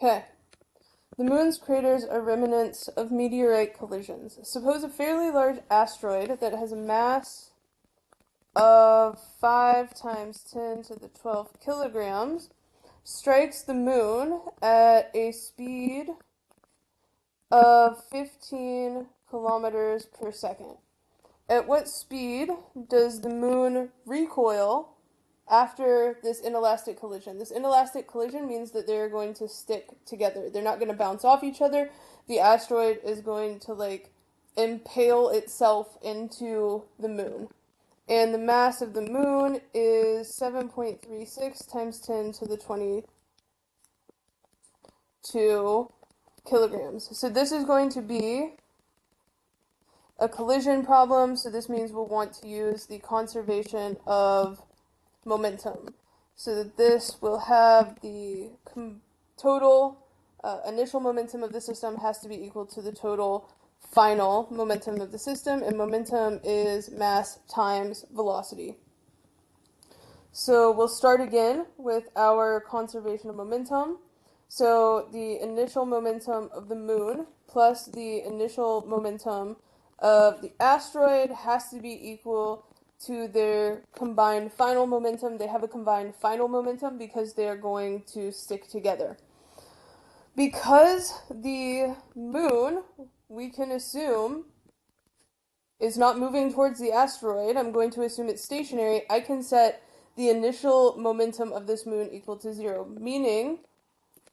Okay. The moon's craters are remnants of meteorite collisions. Suppose a fairly large asteroid that has a mass of 5 times 10 to the 12 kilograms strikes the moon at a speed of 15 kilometers per second. At what speed does the moon recoil after this inelastic collision? This inelastic collision means that they're going to stick together. They're not going to bounce off each other. The asteroid is going to impale itself into the moon. And the mass of the moon is 7.36 times 10 to the 22 kilograms. So this is going to be a collision problem, so this means we'll want to use the conservation of momentum. So that this will have the total initial momentum of the system has to be equal to the total final momentum of the system, and momentum is mass times velocity. So we'll start again with our conservation of momentum. So the initial momentum of the moon plus the initial momentum of the asteroid has to be equal to their combined final momentum. They have a combined final momentum because they are going to stick together. Because the moon, we can assume, is not moving towards the asteroid, I'm going to assume it's stationary, I can set the initial momentum of this moon equal to 0, meaning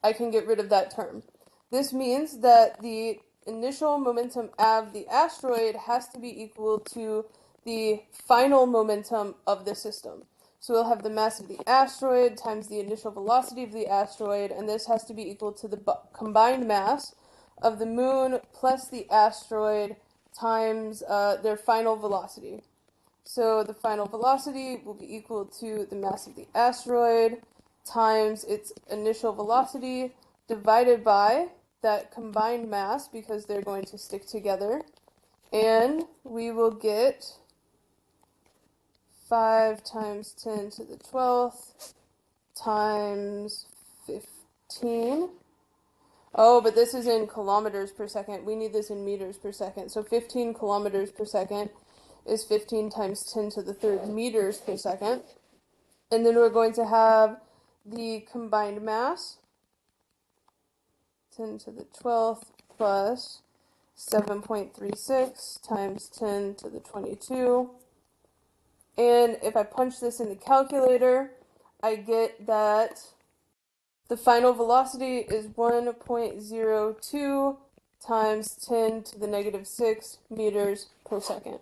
I can get rid of that term. This means that the initial momentum of the asteroid has to be equal to the final momentum of the system. So we'll have the mass of the asteroid times the initial velocity of the asteroid, and this has to be equal to the combined mass of the moon plus the asteroid times their final velocity. So the final velocity will be equal to the mass of the asteroid times its initial velocity divided by that combined mass, because they're going to stick together, and we will get 5 times 10 to the 12th times 15. Oh, but this is in kilometers per second. We need this in meters per second. So 15 kilometers per second is 15 times 10 to the third meters per second. And then we're going to have the combined mass, 10 to the 12th plus 7.36 times 10 to the 22. And if I punch this in the calculator, I get that the final velocity is 1.02 times 10 to the negative 6 meters per second.